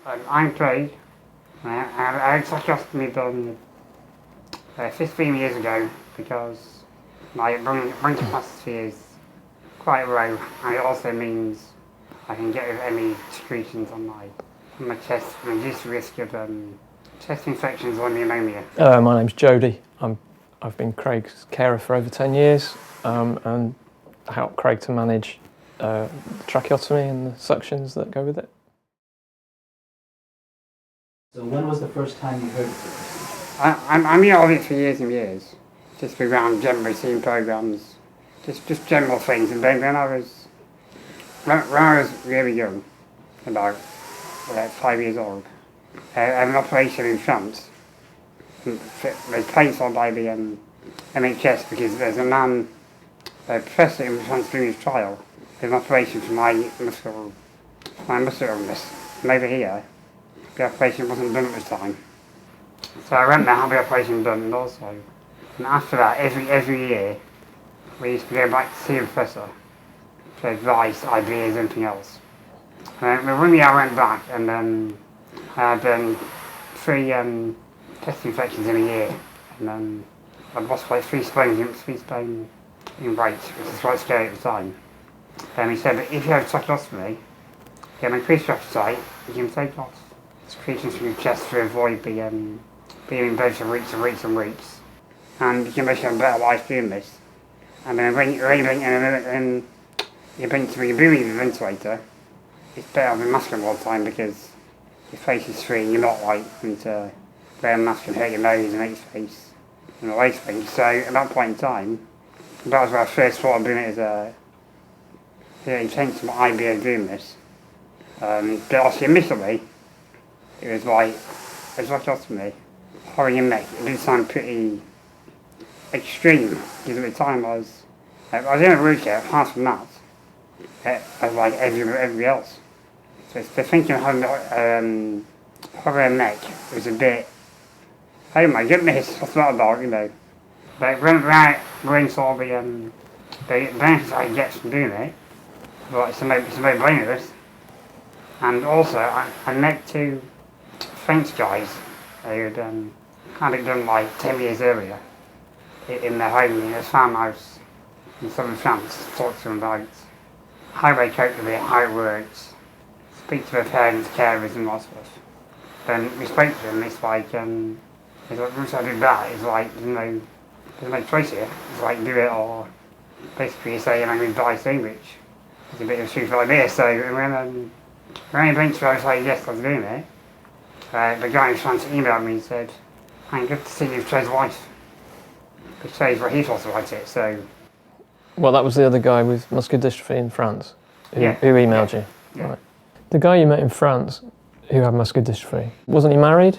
I'm Craig. I had tracheostomy done 15 years ago because my lung capacity is quite low, and it also means I can get any secretions on my chest and reduce the risk of chest infections or pneumonia. My name's Jody. I've been Craig's carer for over 10 years and help Craig to manage the tracheotomy and the suctions that go with it. So when was the first time you heard of the procedure? I'm here of it for years and years, just around general routine programs, just general things. And then when I was really young, about 5 years old, I had an operation in France. Was paid for by the NHS because there's a man, a professor in France doing his trial, did an operation for my muscle illness. And over here, the operation wasn't done at the time. So I went there, had the operation done, and after that, every year, we used to go back to see the professor for advice, ideas, anything else. And one year I went back, and then I had 3 chest infections in a year, and then I lost like 3 stones in weight, which was quite scary at the time. And he said that if you have tracheostomy, you can increase your appetite, you can take off secretions from your chest to avoid being in bed for weeks and weeks and weeks, and you can make a better life doing this. And then when you're meant to be breathing the ventilator, it's better than masking all the time because your face is free and you're not having to wear a mask and hurt your nose and hurt your face and all those things. So at that point in time, that was where I first thought of doing it as a intentional idea of doing this. But also initially, it was like a tracheostomy, horror in neck. It did sound pretty extreme because at the time I was in a wheelchair. Apart from that, I was like everybody else. So the thinking of having horror in neck was a bit, oh my goodness, what's that about, you know? But when I saw the benefits I get from doing it, well, it's a no-brainer this. And also, I met 2 French guys who had it done like 10 years earlier in their home in a farmhouse in southern France. Talked to them about how they cope with it, how it works, speak to their parents, carers and all stuff. Then we spoke to them, it's like once I did that, it's like there's no choice here. It's like do it or basically you say I'm going to die soon, which is a bit of a stupid idea. So when eventually I was like, yes, I was doing it, the guy in France emailed me and said, I'm good to see you've chose wife. Which shows what he thought about it, so... Well, that was the other guy with muscular dystrophy in France who emailed you? Yeah. Right. The guy you met in France who had muscular dystrophy, wasn't he married?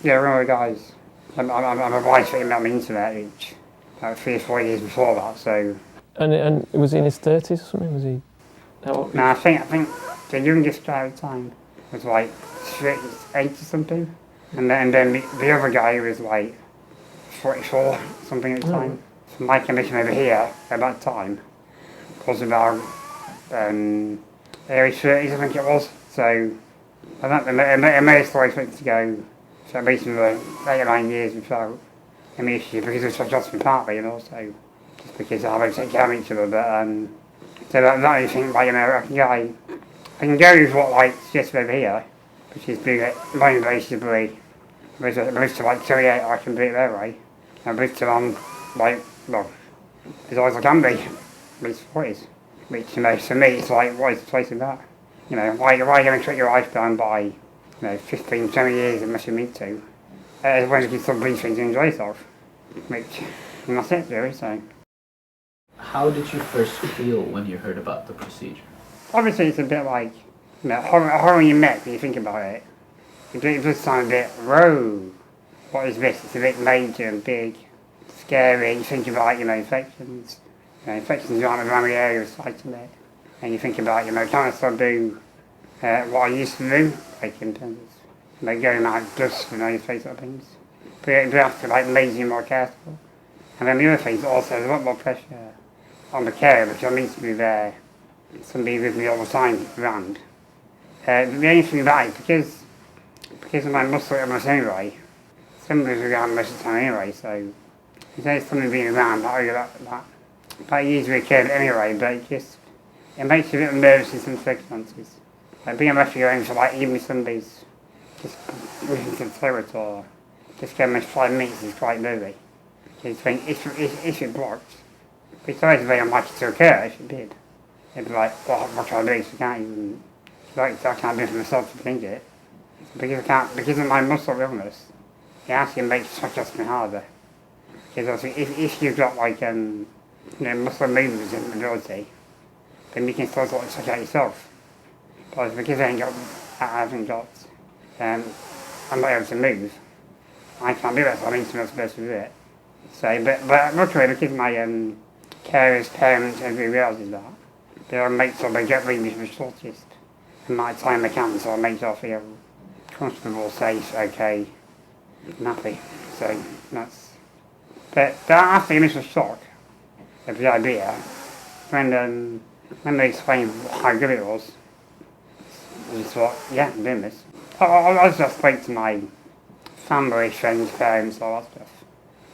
Yeah, one of the guys. I'm a wife that emailed me into that about 3 or 4 years before that, so... And was he in his 30s or something? Was he... No, I think the youngest guy at the time was like 8 or something. And then the other guy was like 44 something at the time. So my condition over here at that time was about early 30s, I think it was. So I think I may have still expected to go for at least another 8 or 9 years without any issue because it was tracheostomy partly and also just because I have to take care of each other. But so that only thing like, you know, I can go with what like suggested over here, which is doing it non-invasively. Most to like 38, I can do it their way. And most till I'm like, well, as old as I can be, at least 40s. Which, you know, for me, it's like, what is the place in that? You know, why are you going to cut your life down by, 15, 20 years unless you need to? As long as you can still breathe things and enjoy yourself. Which, and that's it, really, so. How did you first feel when you heard about the procedure? Obviously, it's a bit like, horror in your neck when you think about it. It does sound a bit, whoa, what is this? It's a bit major and big, scary. You think about, infections. Infections around the area of sight of it. And you think about, can I still do what I used to do? Like in terms of going out dust and those sort of things. But you have to lazy and more careful. And then the other thing is also there's a lot more pressure on the carer, which I need to be there. Somebody with me all the time around. The only thing about it, because because of my muscle illness anyway, symptoms are around most of the time anyway, so if there's something being around, that usually occurs anyway, but it makes you a little nervous in some circumstances. Like being left your own for like even somebody's just looking to the toilet or just going for 5 minutes is quite nervy. Because if it blocked, it's always very unlikely to occur if it did. It'd be like, what can I do? I can't even, I can't do it for myself to change it. Because of my muscle illness, it actually makes tracheostomy harder. Because obviously if you've got like muscle movements in the majority, then you can still sort of check out yourself. But because I'm not able to move, I can't do that, so I need someone else supposed to do it. So, but luckily, because my carers, parents, everybody realises that, they'll make sure they get me the shortest amount of time they can, so I'll make sure I feel comfortable, safe, okay, and happy. So that's. But after the initial shock of the idea, when they explained how good it was, I just thought, yeah, I'm doing this. I just spoke to my family, friends, parents, all that stuff.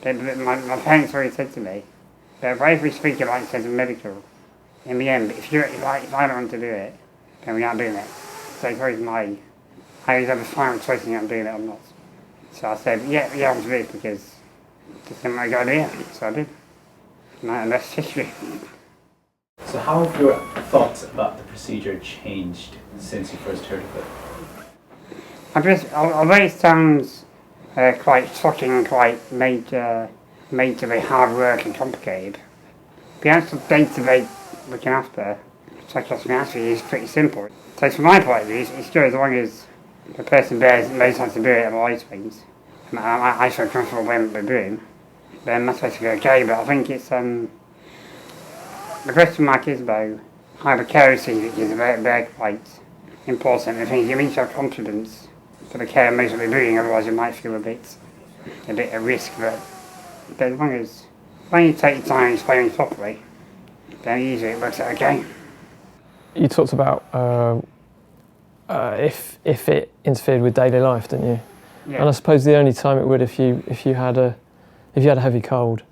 My parents already said to me, that for every speaker like says medical, in the end, if I don't want to do it, then we aren't doing it. So it's always I always have a final choice in I'm doing it or not. So I said, yeah, I want to do it because it's a good idea. So I did. And that's history. So how have your thoughts about the procedure changed since you first heard of it? Although it sounds quite shocking, quite majorly hard work and complicated, the actual day-to-day looking after tracheostomy actually is pretty simple. So from my point of view, it's good as long as the person knows how to do it and all those things. And I feel comfortable when they're doing, then that's basically okay. But I think it's the question mark is about how the carer sees it is very quite important. I think you need to have confidence that the carer knows what they're doing, otherwise you might feel a bit at risk. But as long as when you take your time and explain it properly, then usually it works out okay. You talked about if it interfered with daily life, didn't you? Yeah. And I suppose the only time it would if you had a heavy cold,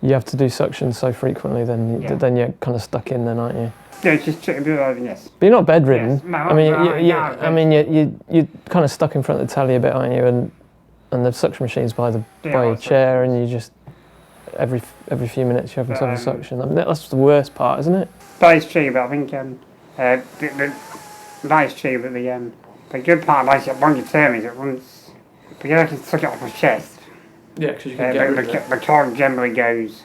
you have to do suction so frequently, then you're kind of stuck in then, aren't you? Yeah, it's just a bit of yes. But you're not bedridden. Yes. No, I mean, you're kind of stuck in front of the telly a bit, aren't you? And the suction machine's by your chair, and you just every few minutes you have to have a suction. I mean, that's the worst part, isn't it? That is true, but I think that is true. But the good part, like longer term, is that once because I can suck it off my chest. Yeah, because you can get rid of it. The cord generally goes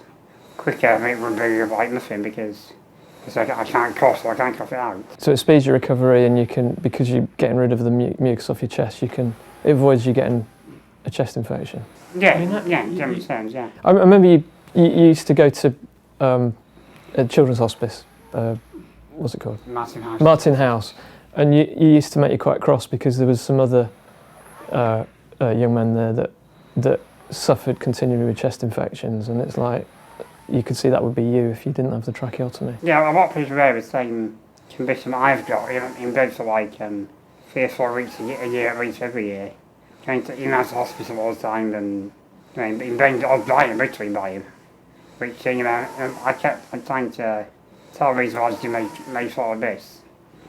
quicker than it would be like nothing because I can't cough, so I can't cough it out. So it speeds your recovery, and because you're getting rid of the mucus off your chest, it avoids you getting a chest infection. Yeah, generally sounds, yeah. I remember you used to go to a children's hospice. What's it called? Martin House. Martin House, and you used to make you quite cross because there was some other young men there that suffered continually with chest infections, and it's like you could see that would be you if you didn't have the tracheotomy. Yeah, a lot of people have the same condition I've got, in bed for like 3 or 4 weeks a year at least every year. Going to to hospital all the time, and in bed I was dying, literally dying. Which I kept trying to tell these guys to make sure of this.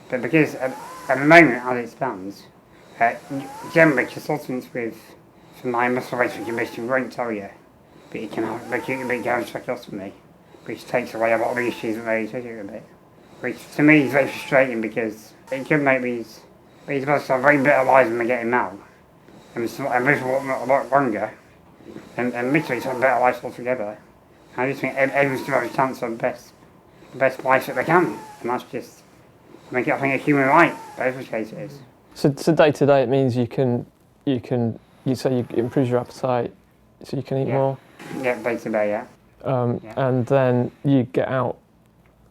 But because at the moment as it stands, generally consultants for my muscle related condition won't tell you that you can have tracheostomy, which takes away a lot of the issues that they take a bit. Which to me is very frustrating because it could make these muscles have very better lives than they're getting now. And live a lot longer and literally have better lives altogether. I just think everyone's got a chance of the best life that they can. And that's just I think a human right, every case it is. So day to day it means you say you improve your appetite, so you can eat more. Yeah, day to day, yeah. And then you get out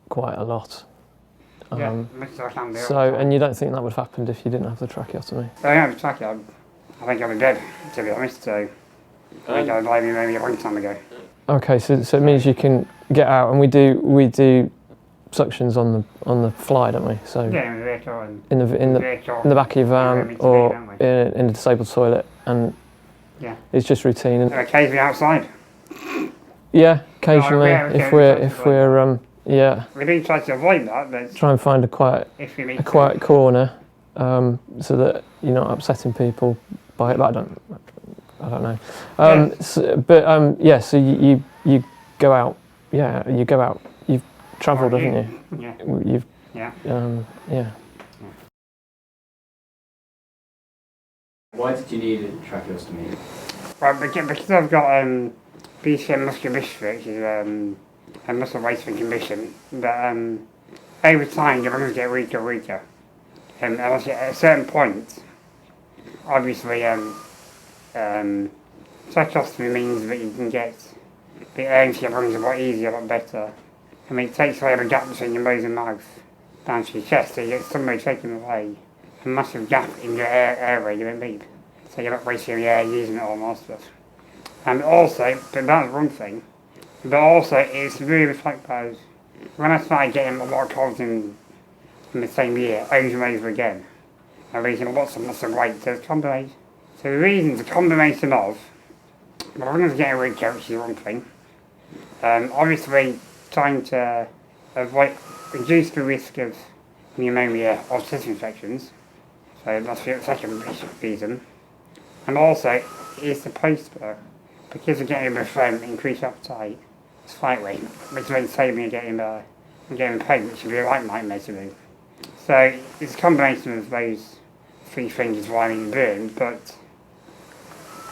quite a lot. Much as I can do. So, and you don't think that would have happened if you didn't have the tracheotomy? If I didn't have the tracheotomy, I think I'd be dead, to be honest. So I think I died maybe a long time ago. Okay, so it means you can get out, and we do suctions on the fly, don't we? So Yeah, in the vehicle and in the vehicle. in the back of your van or in a disabled toilet, and yeah, it's just routine. And occasionally outside. yeah, occasionally if we're yeah. We do try to avoid that, but Try and find a quiet corner, so that you're not upsetting people by it. But I don't know. Yeah, so you go out. Yeah, you go out. You've travelled, haven't you? Yeah. You've yeah. Yeah. Why did you need a tracheostomy? Well, because I've got BCM muscular dystrophy, which is a muscle wasting condition, but over time your lungs get weaker and weaker. And obviously at a certain point, obviously tracheostomy means that you can get the air into your lungs a lot easier, a lot better. I mean, it takes away the gap between your nose and mouth down to your chest, so you get somebody taking away a massive gap in your airway you don't need. So you're not wasting the air using it all and all stuff. And also, but that's one thing, but also it's really reflective. When I started getting a lot of colds in the same year, over and over again, I'm losing lots of muscle weight, so it's a combination. So the reason's a combination of, my lungs are getting weaker, which is one thing. Obviously, trying to reduce the risk of pneumonia or chest infections, so that's the second reason. And also, it's supposed to, because of getting a increased appetite slightly, which then save me getting pain, which would be a right nightmare to do. So it's a combination of those three things is why I'm burned, but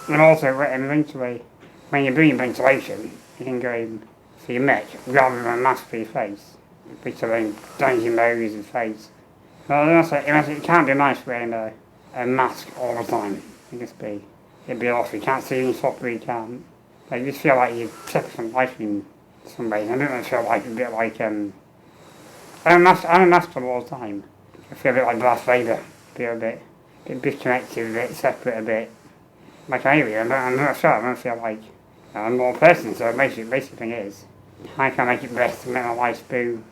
and also eventually when you're doing ventilation, you can go in for your neck rather than a mask for your face, which will then down your nose and face. Well, also, it can't be nice wearing a mask all the time. It'd be awful. You can't see any properly, you can't. You just feel like you're separate from life in some ways. I don't feel like a bit like I'm a master all the time. I feel a bit like Darth Vader. I feel a bit disconnected, a bit separate, a bit like an alien. I'm not sure. I don't feel like I'm more person. So the basic thing is, how can I make it best to make my life do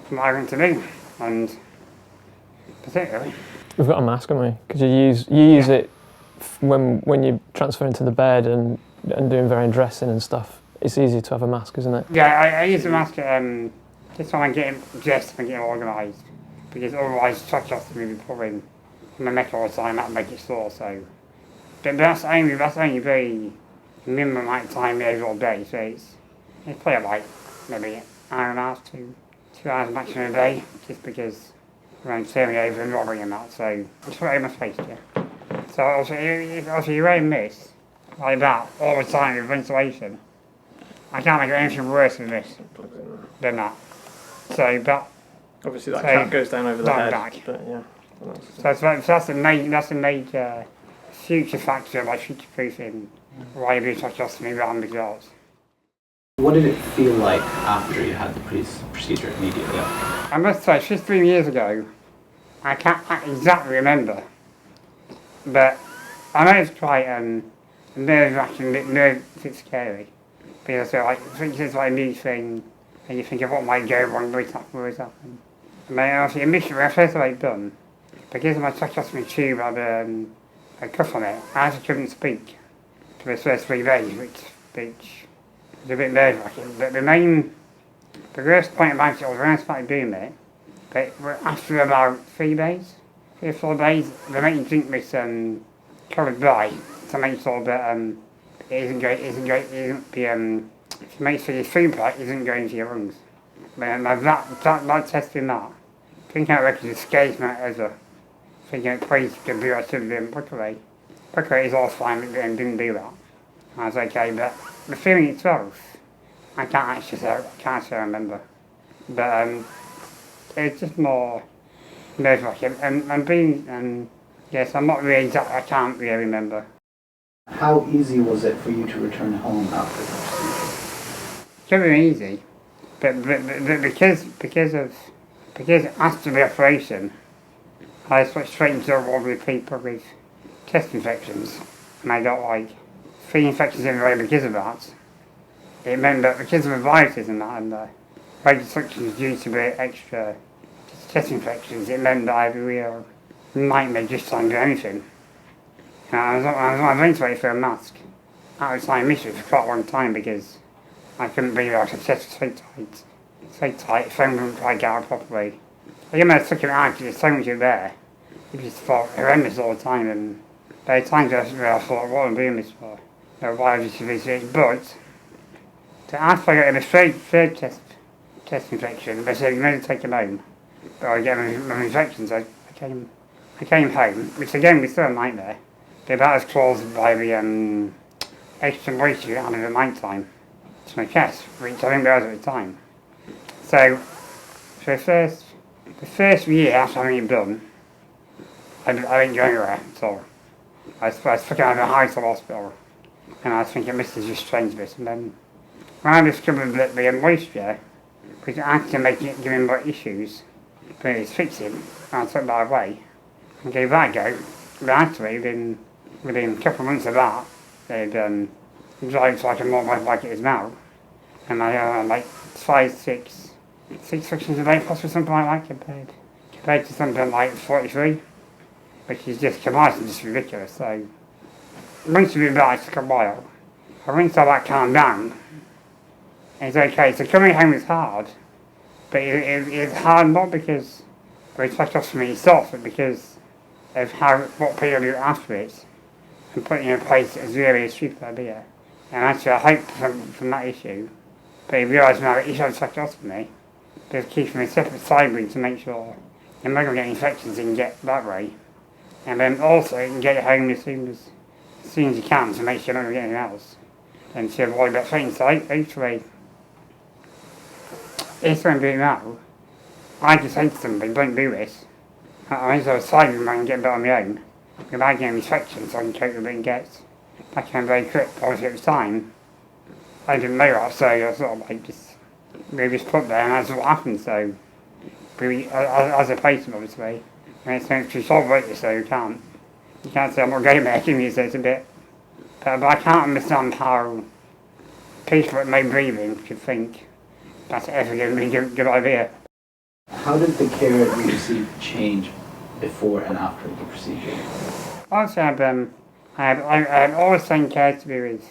what I want to do? And that's it, really. We've got a mask, haven't we? Because you use it when you transfer into the bed and doing variant dressing and stuff. It's easy to have a mask, isn't it? Yeah, I use a mask just when I'm getting dressed and getting organised, because otherwise tracheostomy will pull in my neck all the time, that make it sore. So, but that's only very minimum amount of time over all day. So it's probably like maybe an hour and a half to 2 hours maximum a day, just because I'm turning over and rolling and that. So it's right in my face, yeah. So also you're wearing this like that all the time with ventilation. I can't make anything worse than this than that. So, but obviously that cap goes down over the head. Back. But yeah. So that's a major future factor, like future-proofing why you do tracheostomy around the girls. What did it feel like after you had the procedure immediately? I must say, 15 years ago, I can't exactly remember, but I know it's quite nerve-wracking, a bit scary. Because it's like a new thing, and you think of what might go wrong, what happen. And then obviously initially, when I first had it done, because of my tracheostomy tube had a cuff on it, I actually couldn't speak for the first 3 days, which was a bit nerve-wracking. But the worst point about it was when I started doing it, but after about 3 days, 3 or 4 days, they make you drink this coloured dye to make sure that it makes sure your food part isn't going to your lungs. But that testing that, drinking that record scares me ever. Thinking it please could do what I should have done luckily. Luckily it's all fine and didn't do that. I was okay, but the feeling itself, I can't actually remember. But it's just more nerve-wracking yes, I'm not really exact, I can't really remember. How easy was it for you to return home after the procedure? It's very easy, but because after the operation, I switched straight into a ward with people with chest infections, and I got like 3 infections in a row because of that. It meant that because of the viruses and that, and breaking suctions due to the extra chest infections. It meant that I had a real nightmare just trying to do anything. I was on ventilator for a mask. I was trying to miss it for quite a long time because I couldn't breathe out. The chest was so tight, phone wouldn't quite get out properly. I took it out because there's so much in there. It just felt horrendous all the time, and there were times where I thought, what am I doing this for? Why I just visit? But after I got the third chest infection, they said, you may take it home. But I get my infections. I came home, which again was still a nightmare. They're about as close by the extra moisture you had at night time to my chest, which I didn't realise at the time. So, for the first year after having it done, I didn't go anywhere at all. I was fucking out of a hospital, and I was thinking, this is just strange, this. And then, when I discovered that the moisture was actually giving more issues, but it's fixing, and I took that away, and gave that a go. But actually, within a couple of months of that, they'd drive so I can walk my like it is now. And I had like 6 sections a day, possibly something like that, compared to something like 43, which is just comparison, just ridiculous. So once you do that, it took a while. I once that calmed down, it's okay. So coming home is hard, but it's hard not because the tracheostomy itself, but because of what people do after it, and putting it in place is really a stupid idea. And actually, I hope from that issue, but you realise now that issue of tracheostomy, there's keeping a separate sidewing to make sure you're not going to get infections, you can get that way. And then also, you can get it home as soon as you can to make sure you're not going to get anything else. And to avoid that thing. So actually, if I'm doing that, I just say to somebody, don't do this. I just have a sidewing where I can get better on my own. Without getting infections, so I can cope with it and get back home very quick. Obviously, at the time, I didn't know that, so I sort of we just put there, and that's what happened. So, as a patient, obviously, and it's meant to solve it, so you can't say I'm not going there, can you? So it's a bit, but I can't understand how people that may breathing could think that's ever going to be a good idea. How did the care you received change before and after the procedure? Also, I had always same care to do with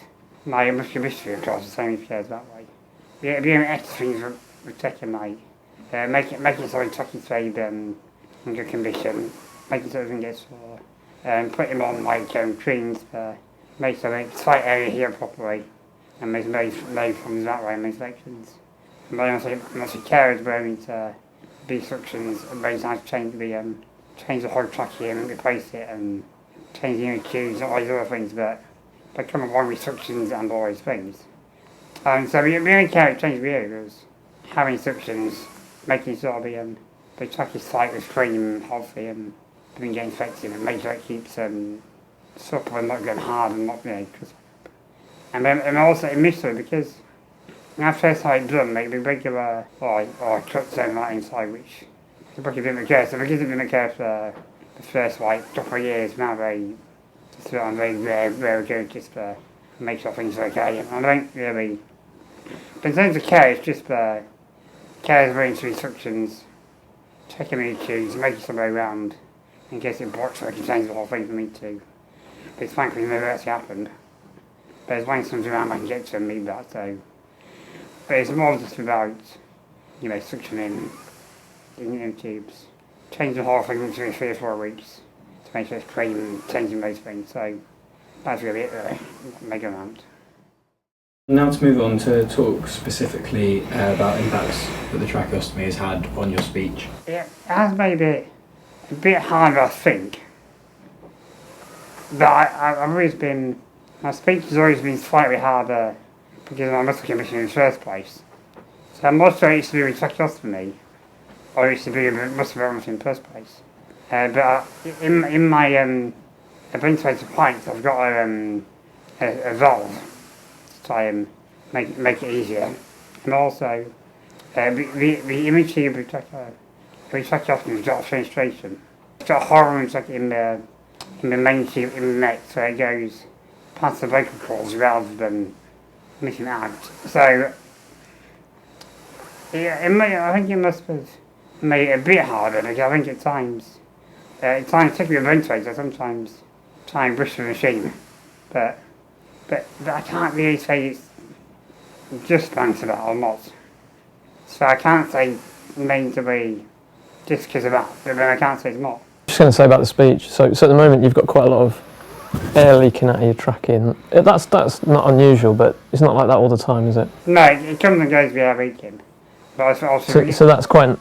my muscular dystrophy, of course, the same cares that way. The only extra things were taking making sure he took his trade in good condition, making sure he doesn't get sore, and put him on creams to make sure the slight area heal properly, and there's no problems that way, no infections. And then also carers were going to do suctions, and they had to change the whole trachea and replace it, and change the unit cues and all these other things, but they come along with suctions and all those things. So the only care it changed really was having suctions, making sure the trachea site was clean, healthy, and didn't get infected, and make sure it keeps supple and not going hard and not, and also initially, because when I first had it done, like the regular or cuts and that inside, which the book didn't occur. So because it didn't occur for the first couple of years, now very good just to make sure things are okay. And I don't really, but in terms of care, it's just care is very into instructions, checking the cues, making sure they're around, in case it blocks, so I can change the whole thing for me too. But it's frankly never actually happened. But as long as something's around, I can get to and need that. So, but it's more just about, suctioning in tubes. Change the whole thing within 3 or 4 weeks to make sure it's clean and changing those things. So that's really it, really. Mega amount. Now to move on to talk specifically about impacts that the tracheostomy has had on your speech. It has made it a bit harder, I think. But I've always been, my speech has always been slightly harder because of my muscle condition in the first place. So I'm not sure it used to be with tracheostomy, or it used to be with muscle illness in the first place. But in my ventilator pipes, I've got a valve to try and make it easier. And also, the imaging of the tracheostomy has got a fenestration. It's got a hole in the main tube in the neck, so it goes past the vocal cords rather than missing out. So Yeah, I think it must have made it a bit harder because I think at times, particularly with ventilator, sometimes try and brush the machine, but I can't really say it's just down to that or not. So I can't say main to be just because of that, but then I can't say it's not. Just going to say about the speech. So at the moment you've got quite a lot of air leaking out of your trachea. That's not unusual, but it's not like that all the time, is it? No, it comes and goes with air leaking. But also so that's quite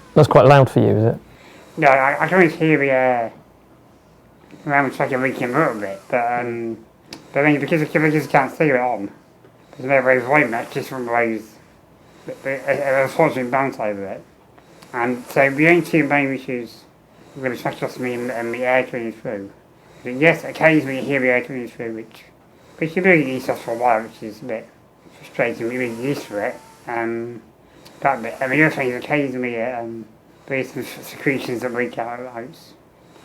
loud for you, is it? Yeah, I can always hear the air around the trachea leaking a little bit, but then because you can't see it on, there's no way of avoiding that just from those unfortunate bounce over it. And so the only two main issues with the tracheostomy and the air coming through, yes, occasionally you hear the air coming through, which you really used to for a while, which is a bit frustrating, we're really used to it. That bit. And the other thing is occasionally there's some secretions that leak out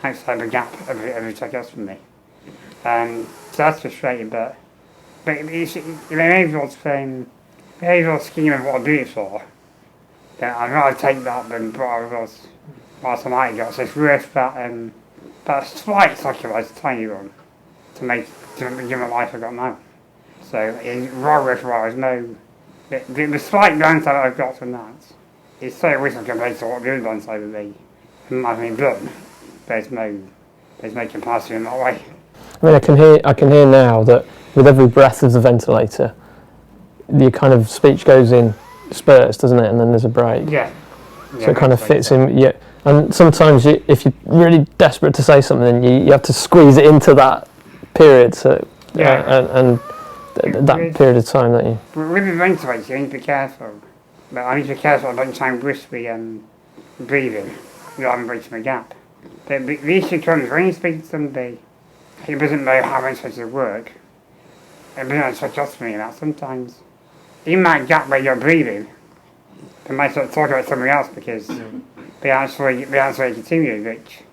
outside the gap of the tracheostomy. So that's frustrating, but it's, behavioural scheme of what I do it for, then I'd rather take that than what I was last time I got. So it's worth that slight sacrifice, a tiny one, to give me the life I've got now. So it's right worthwhile. There's no the slight downside I've got from that is so recent compared to what the other downside would be. And I've been done. There's no comparison in that way. I mean, I can hear now that with every breath of the ventilator, your kind of speech goes in spurts, doesn't it? And then there's a break. Yeah. So it kind of fits in. Yeah. And sometimes if you're really desperate to say something, you have to squeeze it into that period. So and that period of time that you. With the ventilator, you need to be careful. But I need to be careful I don't try and briskly breathing rather than breaching the gap. The issue comes when you speak to somebody who doesn't know how ventilators work, and doesn't know tracheostomy and that, sometimes in that gap where you're breathing, they might start talking about something else because they actually continue, which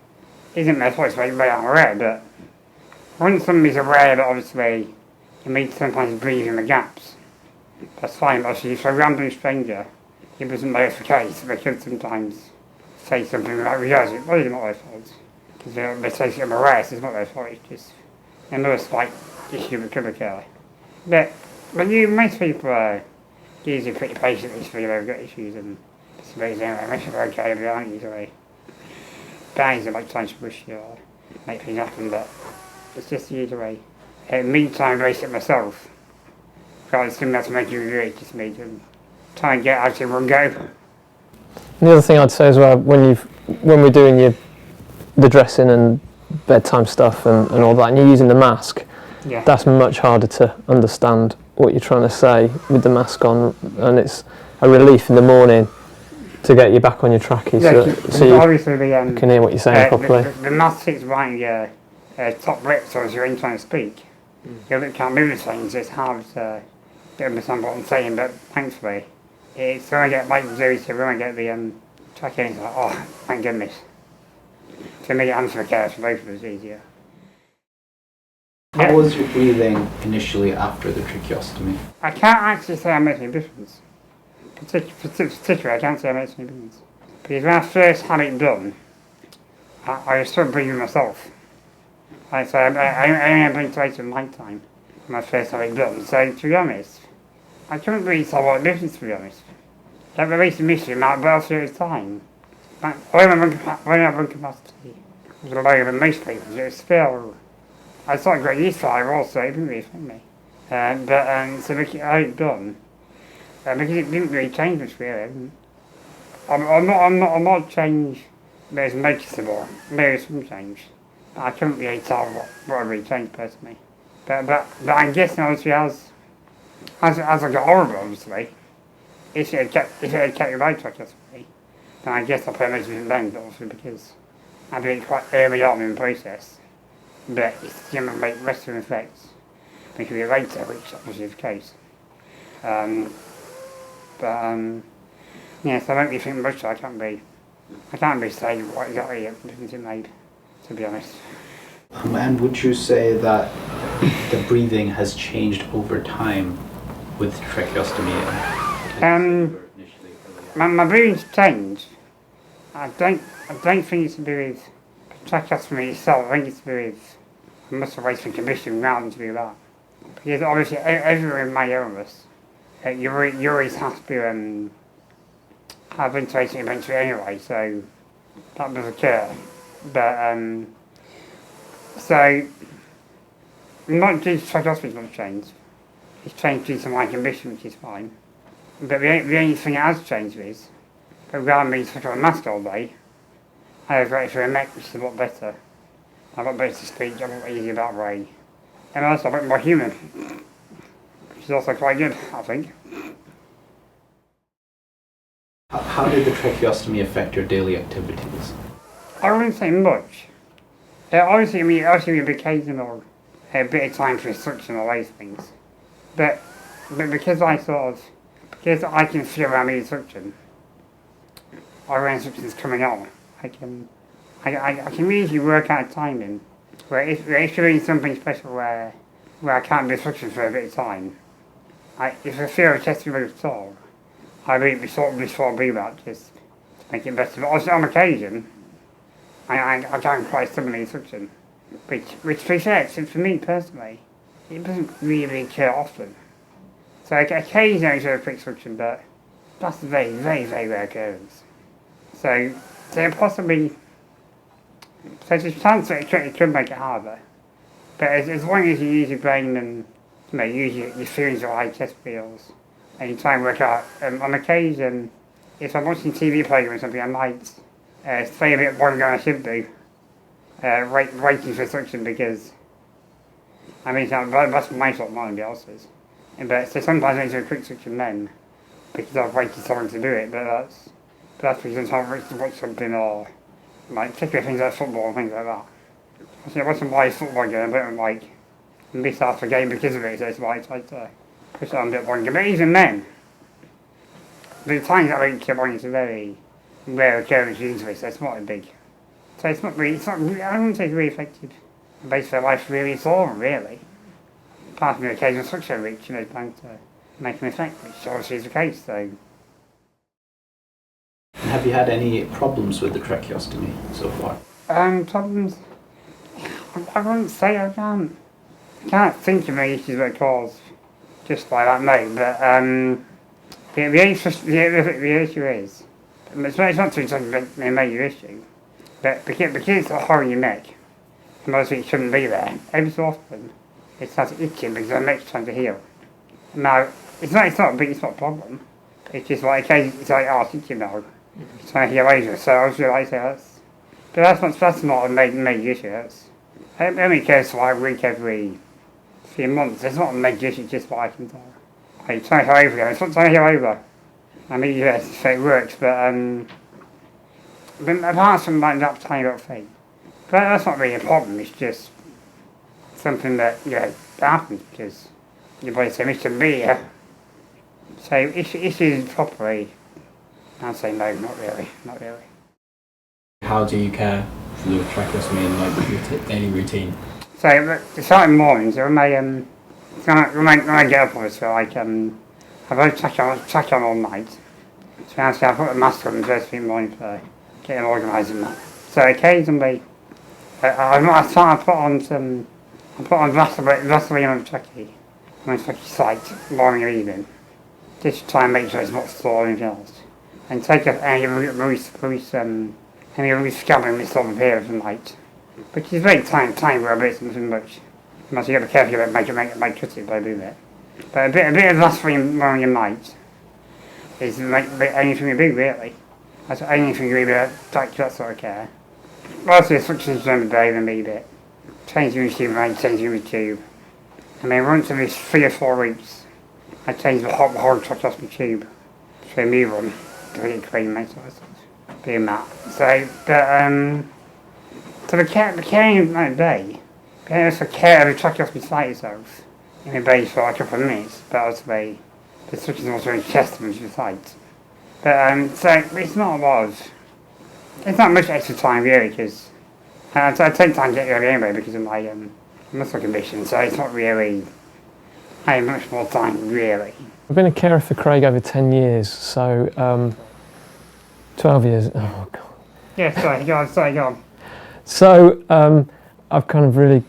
isn't their fault, they aren't aware, but once somebody's aware that obviously you need to sometimes breathe in the gaps, that's fine. Obviously, if a random stranger who doesn't know it's the case, they could sometimes say something like realize it, well, it's not their fault. Because they say something aware, so it's not their fault, it's just another slight issue that could occur. But most people are usually pretty patient with they've got issues and disabilities anyway. Most people are okay, they aren't usually. Guys are like trying to push you or make things happen, but it's just usually me trying to race it myself. Rather than something to make you do it, just me to try and get out in one go. The other thing I'd say as well, when we're doing the dressing and bedtime stuff and all that, and you're using the mask, that's much harder to understand what you're trying to say with the mask on, and it's a relief in the morning to get you back on your trachea, so you obviously can hear what you're saying properly. The mask sits right in your top lip, so as you're trying to speak, your lip can't move the same, so it's hard to understand what I'm saying, but thankfully, it's when I get like Zoe said, when I get the trachea, it's like, oh, thank goodness. To me, answer the care for both of us easier. How was your breathing initially after the tracheostomy? I can't actually say I made any difference. Particularly, I can't say I made any difference. Because when I first had it done, I was still breathing myself. I only had ventilator in night time when I first had it done. So, to be honest, I couldn't really tell what difference, to be honest. That released initially, but also at the time, when my lung capacity was lower than most people's, it was still, I started getting used to it also, it didn't really affect me. So I had it done, because it didn't really change much really. I'm not change that is noticeable, there is some change. I couldn't really tell what really changed personally. But I'm guessing obviously as I got older obviously, if it had kept your right tracheostomy, then I guess I put most of it then, obviously, because I did it quite early on in the process. But it's going to make Western effects maybe later, which obviously is the case. So I don't really think much. I can't be saying what exactly difference it made, to be honest. And would you say that the breathing has changed over time with tracheostomy? my breathing's changed. I don't think it's to do with tracheostomy itself. I think it's to do with muscle wasting condition rather than to do that. Because obviously, everywhere in my illness, you always have to have ventilation eventually anyway, so that does occur. But so not due to tracheostomy, not changed. It's changed due to my condition, which is fine. But the only thing it has changed is, rather than being on a mask all day, I have got it through a neck, which is a lot better. I've got better speech, I'm a lot easier that way. And also a bit more human, which is also quite good, I think. How did the tracheostomy affect your daily activities? I wouldn't say much. Obviously, we have occasional bit of time for instruction or those things. But because I can feel around the instruction, or when instruction's coming on, I can usually work out timing. Where if you're doing something special where I can't do instruction for a bit of time, if I feel a chest really sore, I really sort of do that just to make it better. But also on occasion, I can't quite stomach the instruction, which to be fair, for me personally, it doesn't really occur often. So occasionally I do a quick instruction, but that's a very, very, very rare occurrence. So possibly, so there's a chance that it could make it harder. But as long as you use your brain and use your feelings or high chest feels, and you try and work out, on occasion, if I'm watching TV program or something, I might stay a bit longer than I should do, waiting for instruction because, that's my sort of mind, else's. But so sometimes I do a quick instruction then, because I've waited so long to do it, but that's because I'm ready to watch something or, particularly things like football and things like that. I watching live football game, but miss half a game because of it, so it's I try to push it on a bit longer. But even then, the times that I wait too long is a very rare occurrence usually, so it's not a big. So it's not really, I wouldn't say it's really affected the base of their life really at all, really. Apart from the occasional structure which, is bound to make an effect, which obviously is the case, so. Have you had any problems with the tracheostomy so far? Problems? I wouldn't say I can't think of any issues that cause just like that, no, but the issue is, it's not too much a major issue, but because it's a hole in your neck, and obviously it shouldn't be there, every so often it starts itching because the neck's trying to heal. Now, it's not a problem, it's just occasionally it's it's itching now, it's trying to heal over, so obviously that's not a major issue, it only occurs for a week every few months. It's not a major issue, just what I can tell. It's trying to heal over, it's not trying to heal over. Yes, it works, but apart from that tiny little thing, but that's not really a problem, it's just something that, happens because your body says it shouldn't be here. So issues properly, I'd say no, not really. How do you care for the tracheostomy in your daily routine? So the starting mornings, when I get up, obviously, I've got track on all night. So I put a mask on the first thing in the morning for getting organised and that. So occasionally, I put on Vaseline on the trachea, on the trachea site, morning or evening, just to try and make sure it's not sore or anything else. And take any scabbing this sort of here for the night, which is very tiny where it's nothing much. You must get careful about make cut it by doing it. But a bit of Vaseline morning and night is anything big really. That's anything really that sort of care. Also, instructions during the day, then a bit. Changing the tube, changing the tube. Once every 3 or 4 weeks, I change the whole tracheostomy tube to a new one, to really clean my sort of stuff. Doing that. So the caring of the day, you also care of the tracheostomy site itself in the base for a couple of minutes, but also the instructions also in the chest and the site. But so it's not a lot of, it's not much extra time really, because I take time to get early anyway because of my muscle condition, so it's not really, I have much more time really. I've been a carer for Craig over 10 years, so 12 years. Oh God. Yeah, sorry, go on. So I've kind of really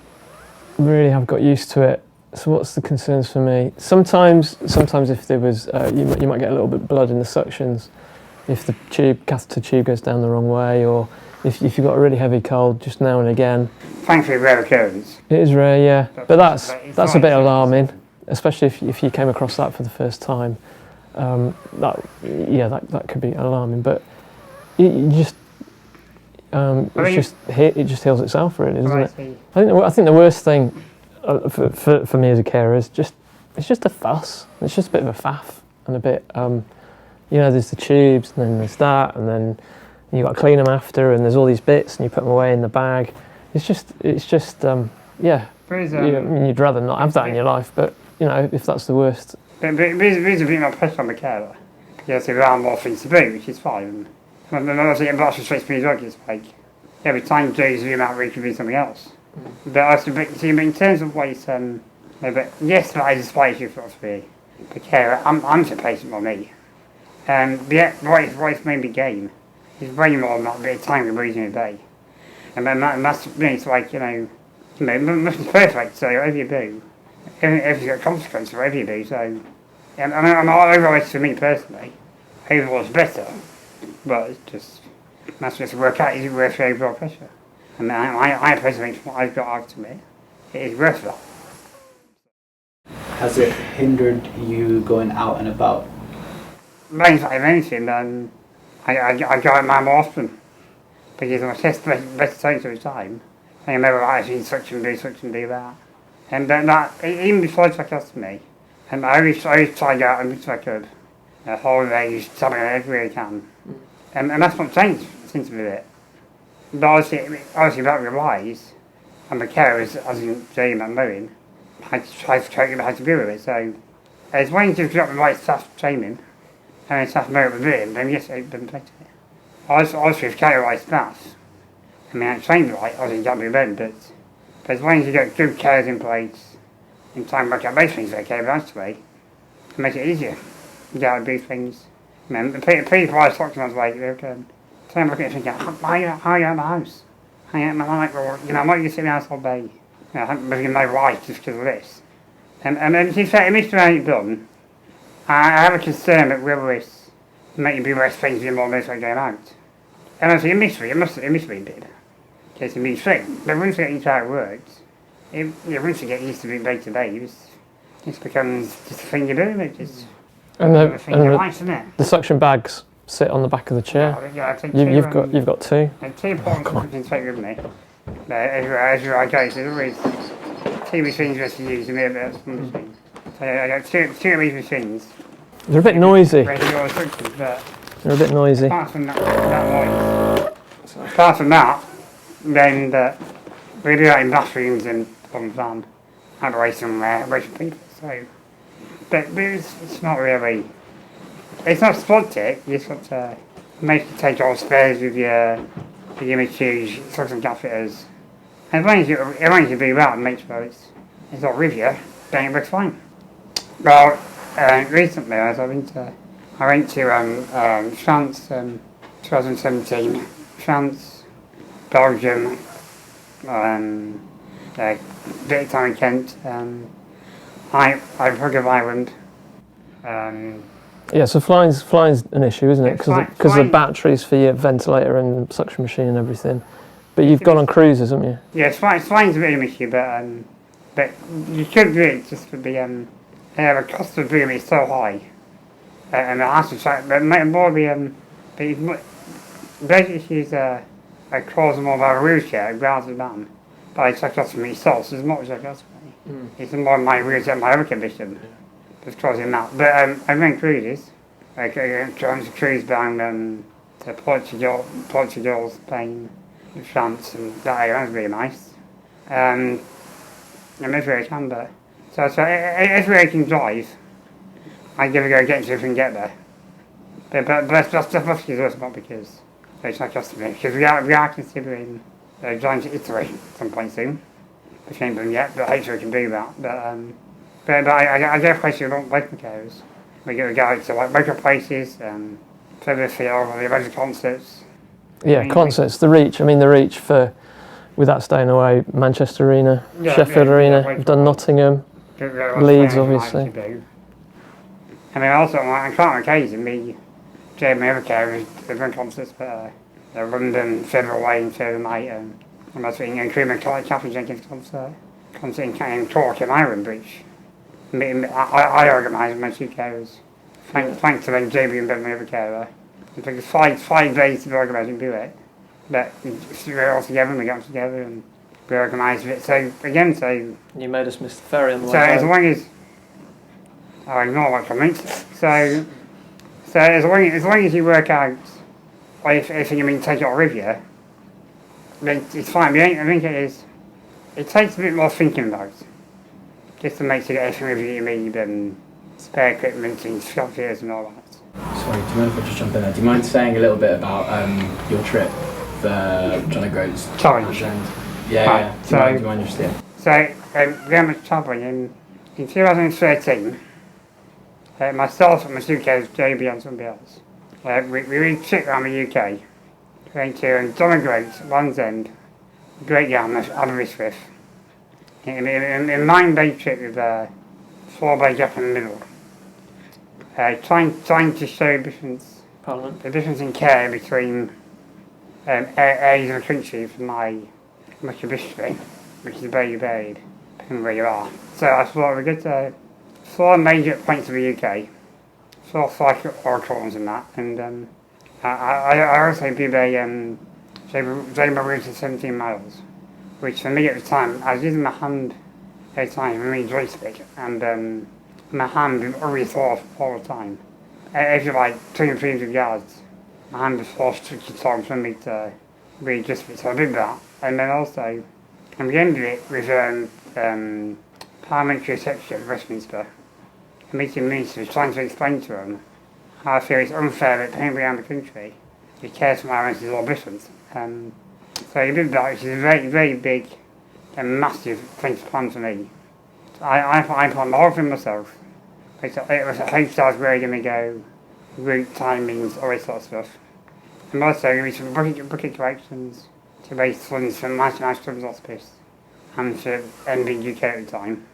have got used to it. So what's the concerns for me? Sometimes if there was, you might get a little bit of blood in the suctions, if the catheter tube goes down the wrong way, or if you've got a really heavy cold just now and again. Thankfully, rare occurrence. It is rare, yeah. But that's a bit alarming, especially if you came across that for the first time. That could be alarming. But you just it just heals itself, really, doesn't it? I think the worst thing for me as a carer is it's just a fuss. It's just a bit of a faff and a bit. There's the tubes, and then there's that, and then you got to clean them after, and there's all these bits, and you put them away in the bag. It's just yeah. You'd rather not have that in your life, but if that's the worst. But there's a bit more pressure on the carer. Because there are more things to do, which is fine. And obviously, lots of stress me as well, it's like every time Jay's room out, we could do something else. But I suppose, in terms of ways, yes, that is a spice you've got to be the carer. I'm the patient, not me. What is mainly gain is way more than that bit of time we're losing a day. And that's it's like, nothing's perfect, so whatever you do, everything's got consequences for whatever you do, so. And overall, for me personally, overall is better, but it's just, that's just work out, is it worth the overall pressure? And I personally think what I've got out to me, it is worth that. Has it hindered you going out and about? If anything, I go out more often, because my chest better takes at the time. I remember actually such and do that. And that even before tracheostomy, and I always try to go out as much as I could. Holidays, something everywhere I can. And that's not changed since we did it. But obviously that relies, and the carers, as in Jane and knowing, I try to cope with how to deal with it. So as long as you've got the right staff training, and the staff know what they're doing, then yes, it doesn't affect it. Obviously, if you carry the right staff, I trained right, obviously you can't do them, but as long as you've got good carers in place, and try and work out those things okay, but actually, it makes it easier. You got to do things. The people I was talking to, I was like, so I'm looking at it thinking, how are you out of the house? I'm like, well, I'm not going to sit in the house all day. I'm living no right just because of this. And then she said, if Mr. ain't done, I have a concern that whether this make you be more expensive more than going out. And I said, it must be a bit. Because it's a new thing. But once you get used to how it works, once you get used to it day to day, it becomes just a thing you do, it just a thing you like, isn't it? The suction bags sit on the back of the chair. You've got two. And two important things to take with me. Everywhere I go, there's always two machines just to use, and that's one machine. So I got two of these machines. They're a bit noisy. They're a bit noisy. Apart from that then we do that in bathrooms and on the van, and away from people. So, but it's not really. It's not spot it. You just got to make you take all spares with your machines, suction catheters. And as long as you do that and make sure it's not with you, then it works fine. Well, recently I went to France, 2017. France, Belgium, bit of time in Kent. I've heard of Ireland. Yeah, so flying's an issue, isn't it? Because the batteries for your ventilator and suction machine and everything. But you've gone on cruises, haven't you? Yeah, flying's a bit of an issue, but you could do it just for the cost of doing it is so high, and the hassle. But more the issues are caused more by a wheelchair rather than by tracheostomy itself. So it's not tracheostomy. It's more my wheelchair, my other condition. That's causing that. But I've been cruises. Trying to cruise down to Portugal, Spain, France, and that area. That's really nice. And everywhere I can, but so everywhere I can drive, I give a go get to if I can get there. But that's not because it's not just me. Because we are considering going to Italy at some point soon. We ain't done yet, but hopefully we can do that. But I go places with local carers. We go to like local places, for the field, or the event concerts. Yeah, concerts, the reach. I mean, the reach for, without staying away, Manchester Arena, Yeah, Sheffield yeah, Arena, yeah, we've done Nottingham, Leeds, obviously. I mean, also, on quite occasion, me, Jay and my other carers have run concerts, but London, further away and further night, and I was including Catherine Jenkins' concert in Cork in Ireland, which I organised with my two carers. Thanks to then JB and Ben, my other carer. It took us 5 days to organise and do it. But we were all together and we got together and we organised it. So again, You made us miss the ferry on the way so as home. long as I ignore what comments. So as long as you work out, or if you mean take it all with you, then it's fine. I think it is. It takes a bit more thinking about, just to make sure that everything with you need and spare equipment and structures and all that. Sorry, do you mind if I just jump in there? Do you mind saying a little bit about your trip for John O'Groats Challenge. Yeah. Right, Do you mind just, yeah. So we went travelling in 2013. Myself and my two kids, JB and somebody else, we really trip around the UK. We went to John O'Groats, Land's End, Great Yarmouth, Aberystwyth. In a 9-day trip with 4-day gap in the middle. Trying to show the difference in care between areas of the country from my much of history, which is very varied, depending on where you are. So I thought we get to 4 major points of the UK, 4 cycle corners in that, and I also did a Zebra route of 17 miles, which for me at the time, I was using my hand at the time, for me joystick, and my hand was always off all the time. Every like 200, 300 yards, my hand was forced to talk for me to readjust it. So I did that. And then also, and we ended it with parliamentary reception at Westminster. A meeting ministers trying to explain to them how I feel it's unfair that people around the country who cares for my rights is all different. So he did that, which is a very, very big and massive thing to plan for me. I planned the whole thing myself. It was how stars where you're going to go, route, timings, all this sort of stuff. And also we some bucket collections to raise funds for National Children's Hospice and for NB UK at the time,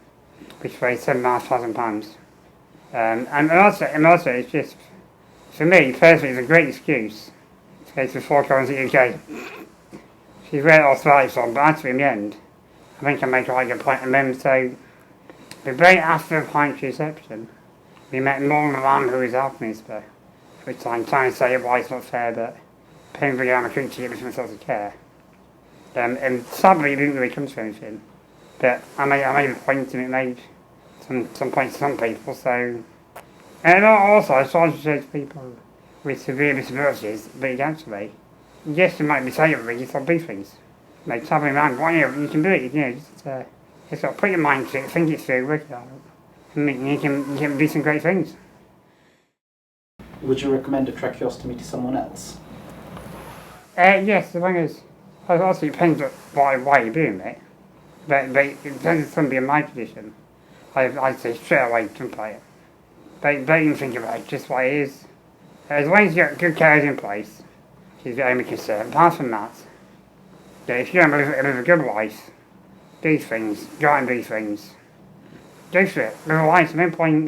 which raised £7,500. And also it's just, for me, firstly, it's a great excuse to go to 4 corners of the UK. She's where it all started from, but actually in the end, I think I make quite a good point. And then so, the very after the parliamentary reception, we met Norman Lamb, who was Health Minister, at the time, trying to say why it's not fair that people around the country get different sorts of care. And sadly, it didn't really come to anything. But I made a point and it made some points to some people, so... And also, I started to say to people with severe disabilities that actually, yes, you might be disabled, but you still do things. Like travelling around, you can do it, just got to put your mind to it, think it through, work it out. And you can do some great things. Would you recommend a tracheostomy to someone else? Yes, as long as... Also, it depends why you're doing it. But it depends on somebody in my position. I'd say straight away, don't try it. Don't even think about it, just what it is. As long as you've got good carers in place, which is the only concern. Apart from that, if you want to live a good life, do things, go out and do things. Go for it, live a life. There's no point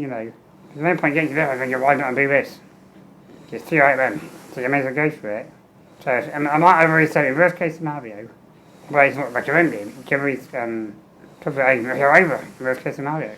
getting to this and thinking, why don't I do this? It's too late then, so you may as well go for it. So, and I might have already said in worst case scenario, where it's not recommended, you can always cover it over, worst case scenario.